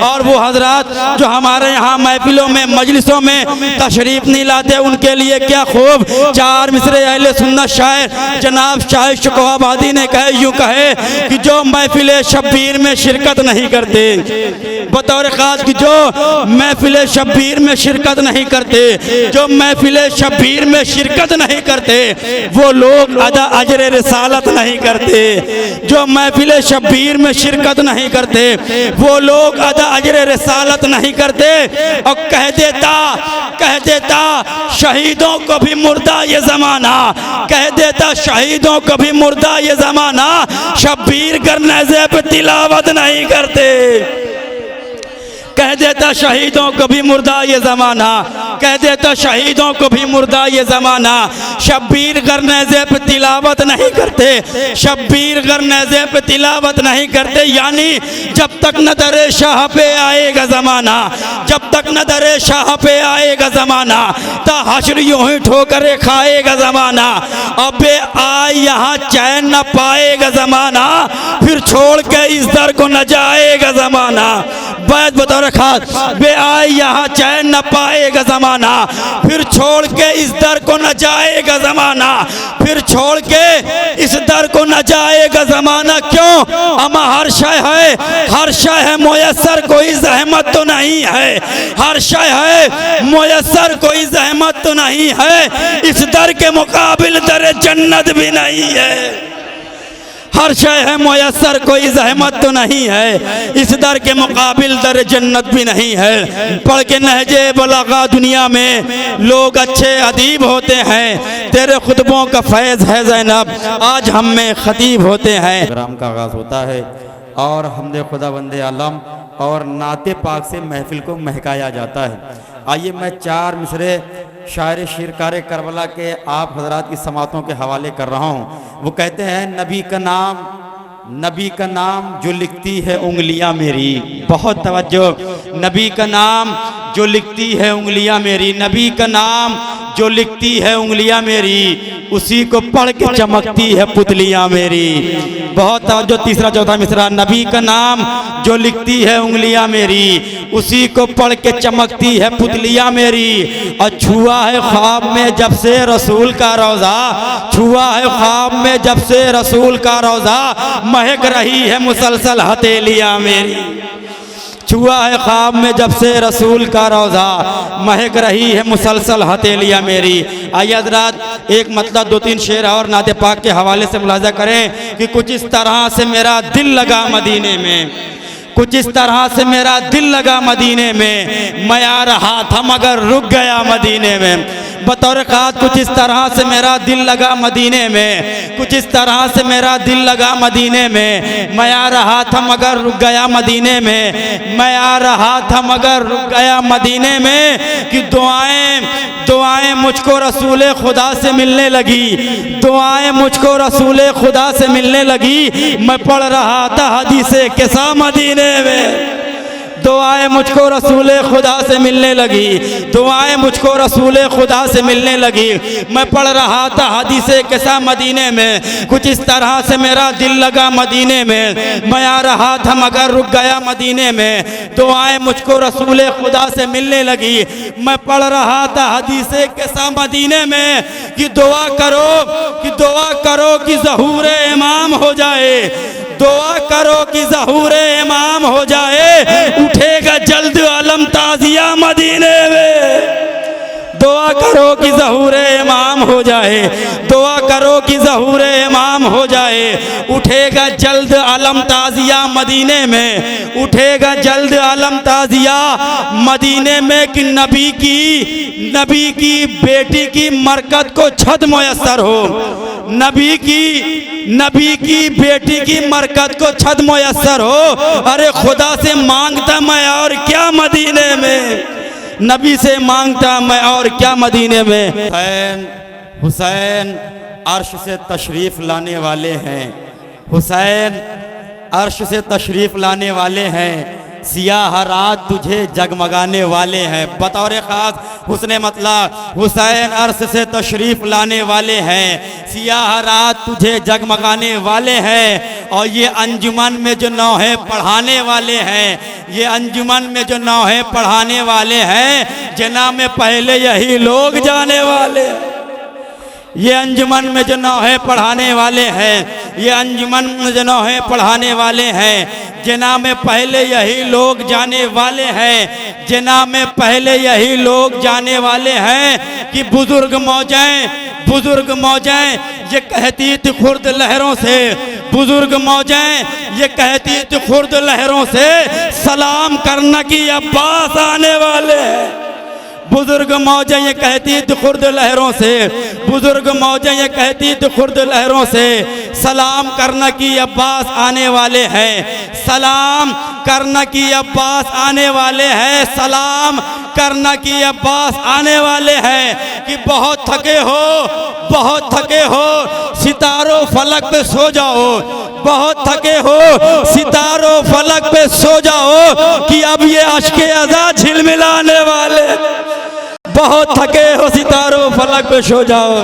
और वो हजरात जो हमारे यहाँ महफिलों में मजलिसों में तशरीफ नहीं लाते, उनके लिए क्या खूब चार मिसरे अहले सुन्नत शायर जनाब शाहिद शुकवाबादी ने कहे, यूँ कहे कि जो महफिल शब्बीर में शिरकत नहीं करते, बतौर खास कि जो महफिल शब्बीर में शिरकत नहीं करते, जो महफिल शब्बीर में शिरकत नहीं करते वो लोग अदा अजर रिसालत नहीं करते। जो महफिल शब्बीर में शिरकत नहीं करते वो लोग अदा अजर रिसालत नहीं करते। और कह देता शहीदों को भी मुर्दा ये ज़माना, कह देता शहीदों को भी मुर्दा ये ज़माना, शब्बीर करने पे तिलावत नहीं करते। कह देता शहीदों को भी मुर्दा ये ज़माना, कह देता शहीदों को भी मुर्दा ये ज़माना, शब्बीर गरनेज़े पे तिलावत नहीं करते, शब्बीर गरनेज़े पे तिलावत नहीं करते। यानी जब तक न दरे शाह पे आएगा ज़माना, जब तक न दरे शाह पे आएगा ज़माना, ता हश्र यूं ही ठोकरे खाएगा ज़माना। अबे आए यहाँ चैन न पाएगा ज़माना, फिर छोड़ के इस दर को न जाएगा ज़माना। बैत बतौर खास बे आए यहाँ चैन न पाएगा ज़माना, फिर छोड़ के इस दर को न जाएगा ज़माना, फिर छोड़ के इस दर को न जाएगा ज़माना। क्यों? अमा हर शय है, हर शय है मुयस्सर, कोई ज़हमत तो नहीं है, हर शय है मुयस्सर, कोई ज़हमत तो नहीं है, इस दर के मुकाबिल दर जन्नत भी नहीं है। हर शय है मुयस्सर, कोई ज़हमत तो नहीं है, इस दर के मुकाबिल दर जन्नत भी नहीं है। पढ़ के नहजे बलागा दुनिया में लोग अच्छे अदीब होते हैं, तेरे खुतबों का फैज़ है ज़ैनब, आज हम में खतीब होते हैं। प्रोग्राम का आगाज़ होता है और हमदे खुदा बंदे आलम और नाते पाक से महफिल को महकाया जाता है। आइए मैं चार मिसरे शायर शीरकार करबला के आप हजरात की समातों के हवाले कर रहा हूँ। वो कहते हैं, नबी का नाम जो लिखती है उंगलियां मेरी, बहुत तवज्जो, नबी का नाम जो लिखती है उंगलियां मेरी, नबी का नाम जो लिखती है उंगलियां मेरी, उसी को पढ़ के चमकती है पुतलियां मेरी। बहुत तवज्जो, तीसरा चौथा मिसरा, नबी का नाम जो लिखती है उंगलियां मेरी, उसी को पढ़ के चमकती है पुतलियां मेरी। और छुआ है ख्वाब में जब से रसूल का रोज़ा, छुआ है ख्वाब में जब से रसूल का रोज़ा, महक रही है मुसलसल हथेलियां मेरी। छुआ है ख्वाब में जब से रसूल का रोज़ा, महक रही है मुसलसल हथेलियां मेरी। आइए हज़रात एक मतलब दो तीन शेर और नाते पाक के हवाले से मुलाज़ा करें कि कुछ इस तरह से मेरा दिल लगा मदीने में, कुछ इस तरह से मेरा दिल लगा मदीने में, मैं आ रहा था मगर रुक गया मदीने में। बतौर खास कुछ इस तरह से मेरा दिल लगा मदीने में, कुछ इस तरह से मेरा दिल लगा मदीने में, मैं आ रहा था मगर रुक गया मदीने में, मैं आ रहा था मगर रुक गया मदीने में। कि दुआएं मुझको रसूल खुदा से मिलने लगी, दुआएं मुझको रसूल खुदा से मिलने लगी, मैं पढ़ रहा था हदीसे किसा मदीने में। दुआएं मुझको रसूल खुदा से मिलने लगी, दुआएं मुझको रसूल खुदा से मिलने लगी, मैं पढ़ रहा था हदीसे किसा मदीने में। कुछ इस तरह से मेरा दिल लगा मदीने में, मैं आ रहा था मगर रुक गया मदीने में। दुआएं मुझको रसूल खुदा से मिलने लगी, मैं पढ़ रहा था हदीसे किसा मदीने में। कि दुआ करो कि ज़हूर इमाम हो जाए, दुआ करो कि ज़हूर इमाम हो जाए, उठेगा जल्द अलम ताज़िया मदीने में। दुआ करो कि ज़हूर इमाम हो जाए, दुआ करो कि ज़हूर इमाम हो जाए, उठेगा जल्द अलम ताज़िया मदीने में, उठेगा जल्द अलम ताज़िया मदीने में। कि नबी की बेटी की मरकत को छद मुयस्सर हो, नबी की बेटी की मरकत को छद मुयस्सर हो। अरे खुदा से मांगता मैं और क्या मदीने में, नबी से मांगता मैं और क्या मदीने में। हुसैन अर्श से तशरीफ़ लाने वाले हैं, हुसैन अर्श से तशरीफ़ लाने वाले हैं, सियाह रात तुझे जगमगाने वाले हैं। बतौर ख़ास हुस्ने मतलब हुसैन अर्श से तशरीफ़ लाने वाले हैं, सियाह रात तुझे जगमगाने वाले हैं। और ये अंजुमन में जो नौहें पढ़ाने वाले हैं, ये अंजुमन में जो नौहें पढ़ाने वाले हैं, जना में पहले यही लोग जाने वाले हैं। ये अंजुमन में जो नौहें पढ़ाने वाले हैं, ये अंजुमन में जो नौहें पढ़ाने वाले हैं, जना में पहले यही लोग जाने वाले हैं, जना में पहले यही लोग जाने वाले हैं कि बुजुर्ग मौजें ये कहती थी खुर्द लहरों से, बुजुर्ग मौजें ये कहती थी खुर्द लहरों से, सलाम करना कि अब्बास आने वाले हैं। बुजुर्ग मौजें ये कहती थी खुर्द लहरों से, बुजुर्ग मौजें ये कहती थी खुर्द लहरों से, सलाम करना कि अब्बास आने वाले हैं, सलाम करना कि अब्बास आने वाले हैं, सलाम करना कि अब्बास आने वाले हैं। कि बहुत थके हो सितारों फलक पे सो जाओ, बहुत थके हो सितारों फलक पे सो जाओ कि अब ये अश्के अज़ा झिलमिलाने वाले। बहुत थके हो सितारों फलक पे सो जाओ,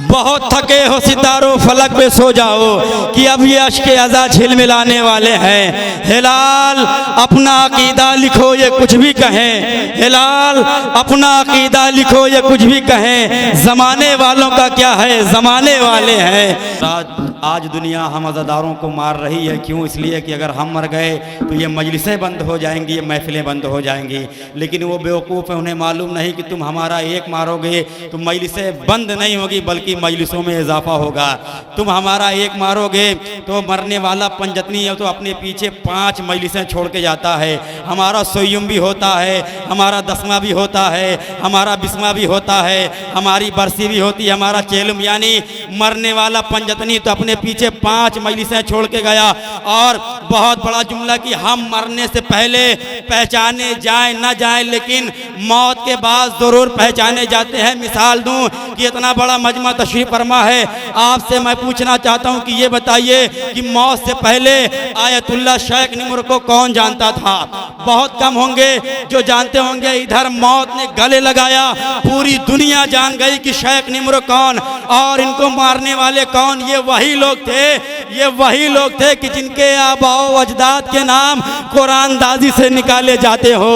बहुत थके हो सितारों फलक पे सो जाओ कि अब ये अश्के अज़ा झिलमिलाने वाले हैं। हिलाल अपना अकीदा लिखो ये कुछ भी कहें, हिलाल अपना अकीदा लिखो ये कुछ भी कहें, ज़माने वालों का क्या है, ज़माने वाले हैं। आज दुनिया हम अज़ादारों को मार रही है, क्यों? इसलिए कि अगर हम मर गए तो ये मजलिसें बंद हो जाएंगी, ये महफिलें बंद हो जाएंगी। लेकिन वो बेवकूफ़ है, उन्हें मालूम नहीं कि तुम हमारा एक मारोगे तो मजलिसें बंद नहीं होगी बल्कि मजलिसों में इजाफा होगा। तुम हमारा एक मारोगे तो मरने वाला पंजतनी है तो अपने पीछे 5 मजलिसें छोड़ के जाता है। हमारा सोयुम भी होता है, हमारा दसवां भी होता है, हमारा 20वां भी होता है, हमारी बरसी भी होती है, हमारा चेलुम, यानी मरने वाला पंजतनी तो अपने पीछे 5 मजलिसें छोड़ के गया। और बहुत बड़ा जुमला कि हम मरने से पहले पहचाने जाए ना जाए लेकिन मौत के बाद ज़रूर पहचाने जाते हैं। मिसाल दूं कि इतना बड़ा मजमा तशरीफ फरमा है, आपसे मैं पूछना चाहता हूं कि ये बताइए कि मौत से पहले आयतुल्लाह शेख निमर को कौन जानता था? बहुत कम होंगे जो जानते होंगे। इधर मौत ने गले लगाया, पूरी दुनिया जान गई कि शेख निमर कौन और इनको मारने वाले कौन। ये वही लोग थे कि जिनके आबाओ अजदाद के नाम कुरानदाजी से निकाले जाते हो,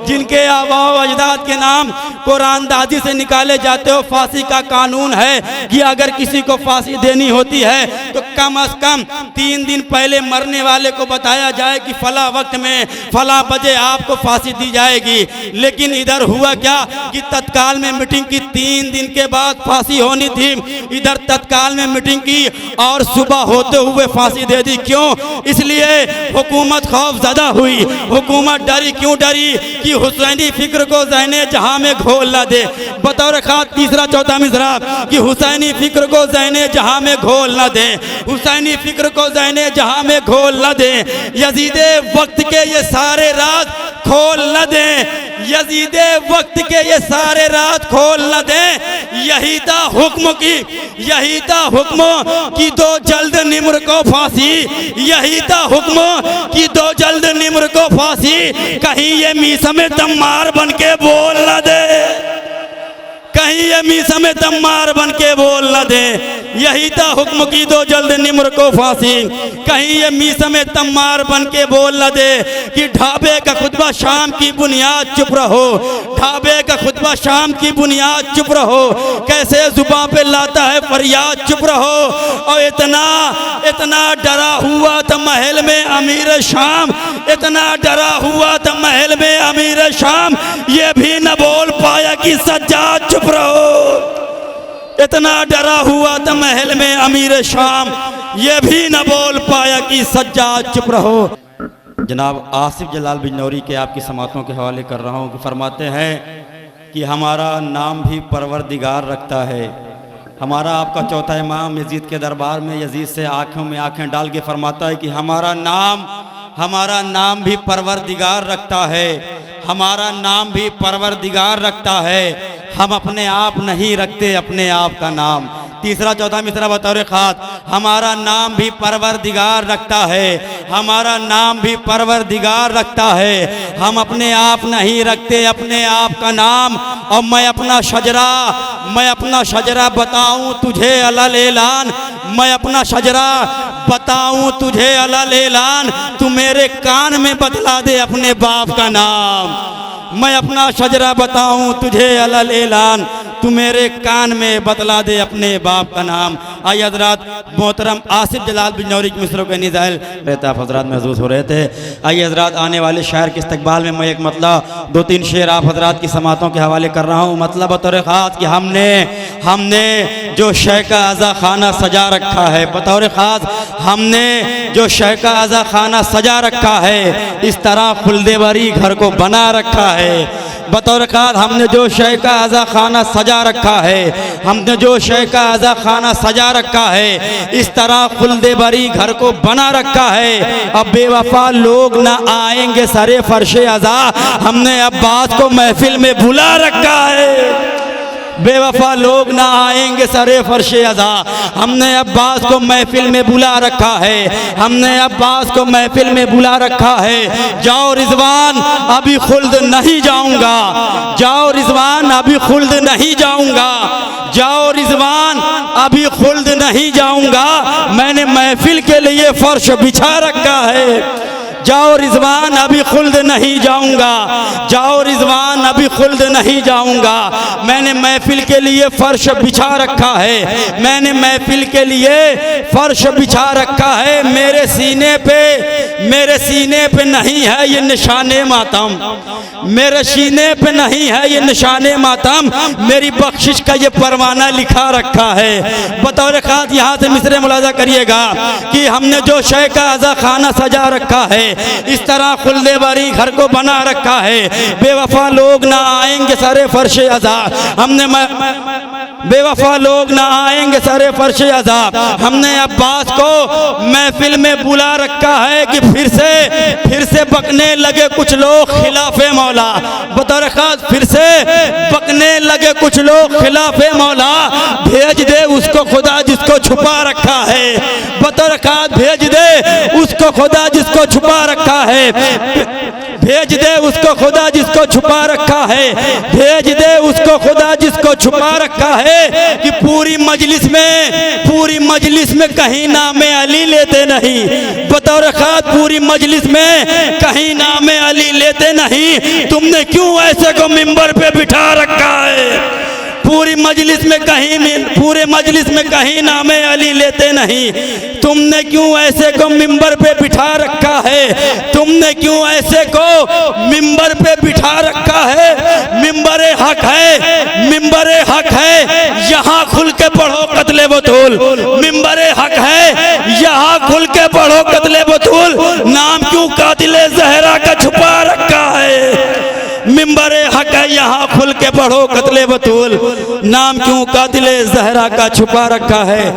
जिनके आबाओ अजदाद के नाम कुरानदाजी से निकाले जाते हो। फांसी का कानून है कि अगर किसी को फांसी देनी होती है तो कम से कम 3 दिन पहले मरने वाले को बताया जाए कि फला वक्त में फला बजे आपको फांसी दी जाएगी। लेकिन इधर हुआ क्या कि तत्काल में मीटिंग की, 3 दिन के बाद फांसी होनी थी, इधर तत्काल में मीटिंग की और सुबह होते हुए फांसी दे दी। क्यों? इसलिए हुकूमत खौफज़दा हुई। हुकूमत डरी, क्यों डरी? कि हुसैनी फिक्र को ज़हने जहां में घोल न दे। बतौर खास तीसरा चौथा मिसरा कि हुसैनी फिक्र को ज़हने जहां में घोल न दे, हुसैनी फिक्र को ज़हने जहां में घोल न दे, यजीदे वक्त के ये सारे राज खोल न दे, यजीदे वक्त के ये सारे राज खोल न दे। यही था हुक्म की दो जल्द निम्र को फांसी, यही था हुक्म की दो जल्द निम्र को फांसी। कहीं ये मीसा में तम्मार बन के बोल न दे, कहीं ये मीसा में तम्मार बन के बोल न दे। यही था हुक्म की दो जल्द निम्र को फांसी, कहीं ये मीसा में तम्मार बन के बोल न दे। कि ढाबे का खुतबा शाम की बुनियाद चुप रहो, ढाबे का खुतबा शाम की बुनियाद चुप रहो, कैसे जुबां पे लाता है फरियाद चुप रहो। और इतना डरा हुआ था महल में अमीर शाम, इतना डरा हुआ था महल में अमीर शाम, ये भी न बोल पाया कि सज्जाद चुप रहो। इतना डरा हुआ था महल में अमीर शाम, ये भी न बोल पाया कि सज्जाद चुप रहो। जनाब आसिफ जलाल बिजनौरी के आपकी समातों के हवाले कर रहा हूँ कि फरमाते हैं कि हमारा नाम भी परवरदिगार रखता है। हमारा आपका चौथा इमाम यजीद के दरबार में यजीद से आँखों में आँखें डाल के फरमाता है कि हमारा नाम भी परवरदिगार रखता है, हमारा नाम भी परवरदिगार रखता है। हम अपने आप नहीं रखते अपने आप का नाम। तीसरा चौथा मिसरा बतौर खास, हमारा नाम भी परवरदिगार रखता है, हमारा नाम भी परवरदिगार रखता है। हम अपने आप नहीं रखते अपने आप का नाम। और मैं अपना मैं अपना शजरा बताऊं तुझे अलल ऐलान, मैं अपना शजरा बताऊं तुझे अलल ऐलान, तू मेरे कान में बतला दे अपने बाप का नाम। मैं अपना शजरा बताऊं तुझे अलल ऐलान, तू मेरे कान में बतला दे अपने बाप का नाम। आइए हजरात, मोहतरम आसिफ जलाल बिजनौरी के मिसरों के निज़ाइल रहता हजरात महसूस हो रहे थे। आइए हजरात, आने वाले शायर के इस्तकबाल में मैं एक मतलब 2-3 शेर आप हजरात की समातों के हवाले कर रहा हूँ। मतलब बतौर ख़ास कि हमने जो शय का आज़ा खाना सजा रखा है, बतौर ख़ास हमने जो शय का आज़ा खाना सजा रखा है, इस तरह खुल्देवरी घर को बना रखा है। बतौर ख़ास हमने जो शय का आज़ा खाना सजा रखा है, हमने जो शय का आज़ा खाना सजा रखा है, इस तरह खुल्दे बरी घर को बना रखा है। अब बेवफा लोग ना आएंगे सरे फर्शे अज़ा, हमने अब्बास को महफिल में बुला रखा है। बेवफा लोग ना आएंगे सरे फर्शे अज़ा, हमने अब्बास को महफिल में बुला रखा है, हमने अब्बास को महफिल में बुला रखा है। जाओ रिजवान अभी खुल्द नहीं जाऊंगा, जाओ रिजवान अभी खुल्द नहीं जाऊंगा, जाओ रिजवान अभी खुल्द नहीं जाऊंगा, मैंने महफिल के लिए फर्श बिछा रखा है। जाओ रिजवान अभी खुल्द नहीं जाऊंगा, जाओ रिजवान अभी खुल्द नहीं जाऊंगा, मैंने महफिल के लिए फर्श बिछा रखा है, मैंने महफिल के लिए फर्श बिछा रखा है। मेरे सीने पे नहीं है ये निशाने मातम, मेरे सीने पे नहीं है ये निशाने मातम, मेरी बख्शिश का ये परवाना लिखा रखा है। बतौर खास यहाँ से मिसरे मुलाजा करिएगा कि हमने जो शय का आज़ा खाना सजा रखा है, इस तरह खुल्दे बारी घर को बना रखा है। बेवफा लोग ना आएंगे सरे फर्शे अज़ा, हमने बेवफा लोग ना आएंगे सरे फर्शे अज़ा, हमने अब्बास को महफिल में बुला रखा है कि फिर से बकने लगे कुछ लोग खिलाफे मौला। बतौर खास फिर से बकने लगे कुछ लोग खिलाफे मौला, भेज दे उसको खुदा जिसको छुपा रखा है। बतौर खास भेज दे उसको खुदा जिसको छुपा रखा है, भेज दे उसको खुदा जिसको छुपा रखा है, भेज दे उसको खुदा जिसको छुपा रखा है। कि पूरी मजलिस में कहीं नामे अली लेते नहीं, बतौर खास पूरी मजलिस में कहीं नामे अली लेते नहीं, तुमने क्यों ऐसे को मिंबर पे बिठा रखा है। पूरे मजलिस में कहीं नामे अली लेते नहीं, तुमने क्यों ऐसे को मिंबर पे बिठा रखा है, तुमने क्यों ऐसे को मिंबर पे बिठा रखा है। मिंबरे हक है, मिंबरे हक है, यहाँ खुल के पढ़ो कत्ले बतूल, मिंबरे हक है, यहाँ खुल के पढ़ो कत्ले बतूल, नाम क्यों कातिले ज़हरा का छुपा रखा है। मिंबरे हक है, यहाँ खुल के पढ़ो कत्ले बतूल, नाम क्यों कातिले ज़हरा का छुपा रखा है।